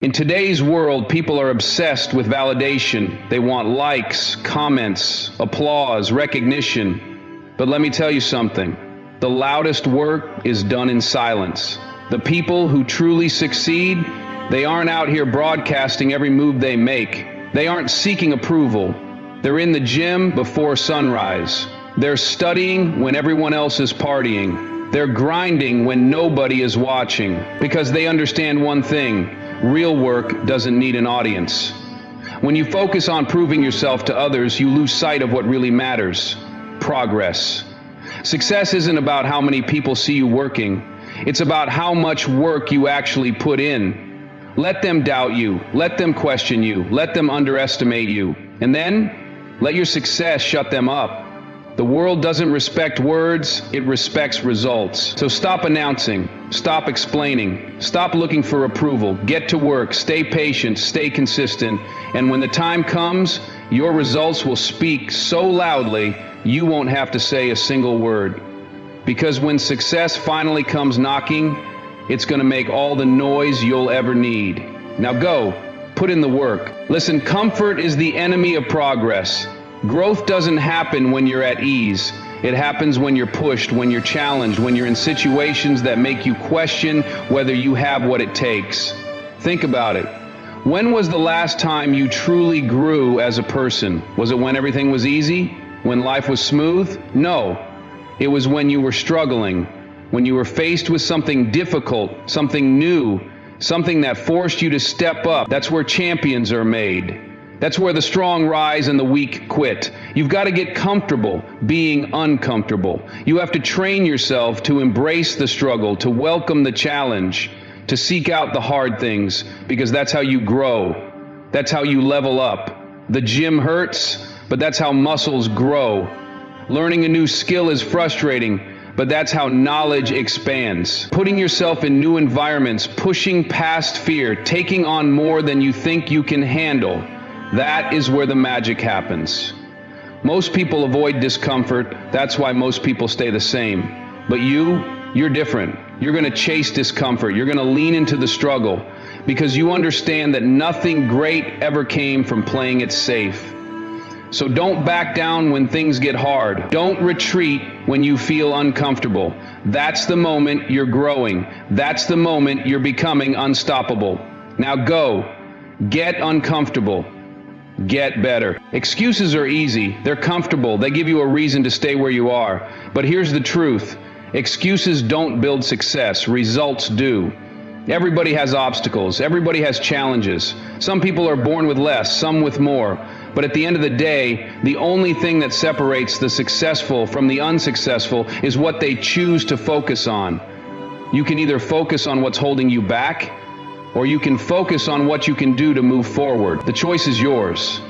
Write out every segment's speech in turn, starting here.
In today's world, people are obsessed with validation. They want likes, comments, applause, recognition. But let me tell you something. The loudest work is done in silence. The people who truly succeed, they aren't out here broadcasting every move they make. They aren't seeking approval. They're in the gym before sunrise. They're studying when everyone else is partying. They're grinding when nobody is watching. Because they understand one thing. Real work doesn't need an audience. When you focus on proving yourself to others, you lose sight of what really matters: progress. Success isn't about how many people see you working. It's about how much work you actually put in. Let them doubt you. Let them question you. Let them underestimate you. And then, let your success shut them up. The world doesn't respect words, it respects results. So stop announcing, stop explaining, stop looking for approval, get to work, stay patient, stay consistent, and when the time comes, your results will speak so loudly, you won't have to say a single word. Because when success finally comes knocking, it's gonna make all the noise you'll ever need. Now go, put in the work. Listen, comfort is the enemy of progress. Growth doesn't happen when you're at ease. It happens when you're pushed, when you're challenged, when you're in situations that make you question whether you have what it takes. Think about it. When was the last time you truly grew as a person? Was it when everything was easy? When life was smooth? No. It was when you were struggling, when you were faced with something difficult, something new, something that forced you to step up. That's where champions are made. That's where the strong rise and the weak quit. You've got to get comfortable being uncomfortable. You have to train yourself to embrace the struggle, to welcome the challenge, to seek out the hard things, because that's how you grow. That's how you level up. The gym hurts, but that's how muscles grow. Learning a new skill is frustrating, but that's how knowledge expands. Putting yourself in new environments, pushing past fear, taking on more than you think you can handle. That is where the magic happens. Most people avoid discomfort. That's why most people stay the same. But you're different. You're going to chase discomfort. You're going to lean into the struggle because you understand that nothing great ever came from playing it safe. So don't back down when things get hard. Don't retreat when you feel uncomfortable. That's the moment you're growing. That's the moment you're becoming unstoppable. Now go. Get uncomfortable. Get better. Excuses are easy. They're comfortable. They give you a reason to stay where you are. But here's the truth. Excuses don't build success. Results do. Everybody has obstacles. Everybody has challenges. Some people are born with less, some with more. But at the end of the day, the only thing that separates the successful from the unsuccessful is what they choose to focus on. You can either focus on what's holding you back, or you can focus on what you can do to move forward. The choice is yours.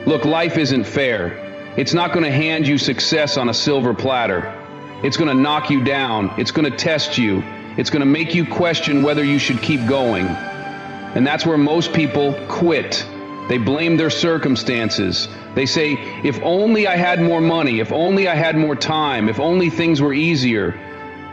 Look, life isn't fair. It's not going to hand you success on a silver platter. It's going to knock you down. It's going to test you. It's going to make you question whether you should keep going. And that's where most people quit. They blame their circumstances. They say, if only I had more money, if only I had more time, if only things were easier.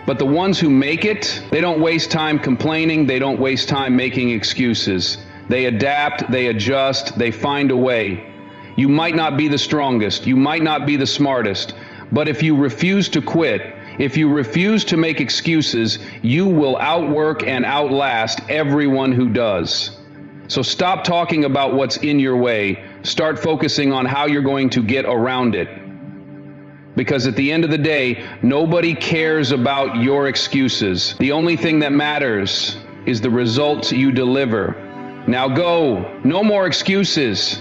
But the ones who make it, they don't waste time complaining, they don't waste time making excuses. They adapt, they adjust, they find a way. You might not be the strongest, you might not be the smartest, but if you refuse to quit, if you refuse to make excuses, you will outwork and outlast everyone who does. So stop talking about what's in your way. Start focusing on how you're going to get around it. Because at the end of the day, nobody cares about your excuses. The only thing that matters is the results you deliver. Now go. No more excuses.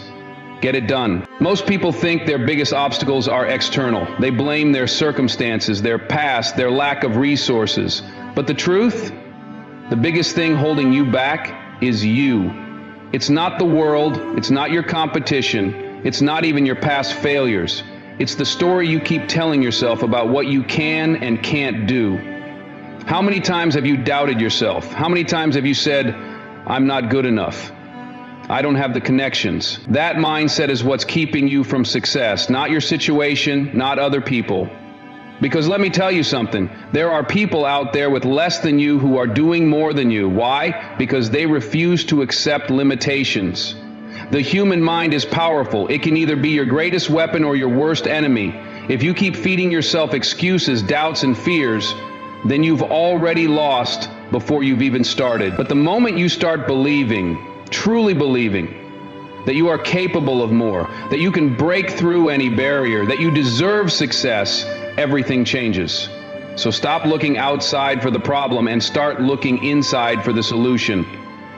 Get it done. Most people think their biggest obstacles are external. They blame their circumstances, their past, their lack of resources. But the truth? The biggest thing holding you back is you. It's not the world. It's not your competition. It's not even your past failures. It's the story you keep telling yourself about what you can and can't do. How many times have you doubted yourself? How many times have you said, I'm not good enough? I don't have the connections. That mindset is what's keeping you from success, not your situation, not other people. Because let me tell you something, there are people out there with less than you who are doing more than you. Why? Because they refuse to accept limitations. The human mind is powerful. It can either be your greatest weapon or your worst enemy. If you keep feeding yourself excuses, doubts, and fears, then you've already lost before you've even started. But the moment you start believing, truly believing, that you are capable of more, that you can break through any barrier, that you deserve success, everything changes. So stop looking outside for the problem and start looking inside for the solution.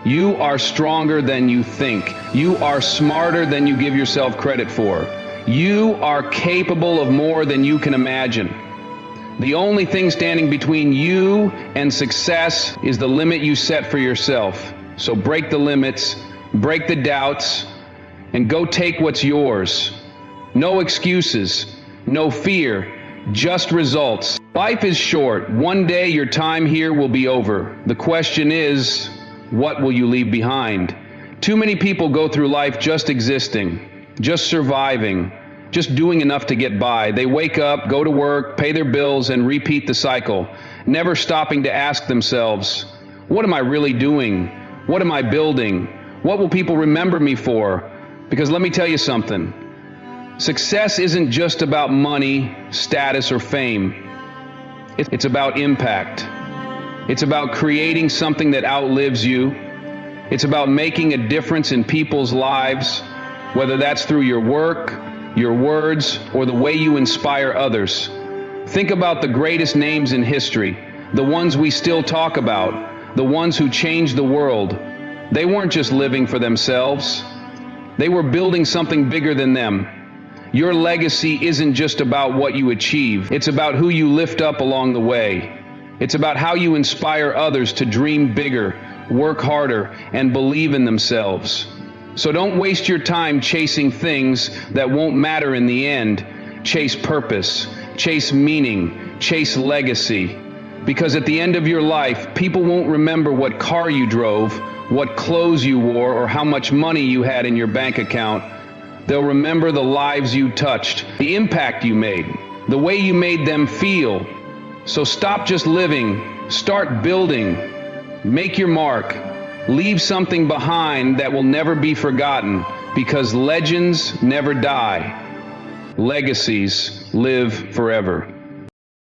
You are stronger than you think. You are smarter than you give yourself credit for. You are capable of more than you can imagine. The only thing standing between you and success is the limit you set for yourself. So break the limits, break the doubts, and go take what's yours. No excuses, no fear, just results. Life is short. One day your time here will be over. The question is, what will you leave behind? Too many people go through life just existing, just surviving, just doing enough to get by. They wake up, go to work, pay their bills, and repeat the cycle, never stopping to ask themselves, what am I really doing? What am I building? What will people remember me for? Because let me tell you something. Success isn't just about money, status, or fame. It's about impact. It's about creating something that outlives you. It's about making a difference in people's lives, whether that's through your work, your words, or the way you inspire others. Think about the greatest names in history, the ones we still talk about, the ones who changed the world. They weren't just living for themselves. They were building something bigger than them. Your legacy isn't just about what you achieve. It's about who you lift up along the way. It's about how you inspire others to dream bigger, work harder, and believe in themselves. So don't waste your time chasing things that won't matter in the end. Chase purpose, chase meaning, chase legacy. Because at the end of your life, people won't remember what car you drove, what clothes you wore, or how much money you had in your bank account. They'll remember the lives you touched, the impact you made, the way you made them feel. So stop just living, start building, make your mark, leave something behind that will never be forgotten, because legends never die. Legacies live forever.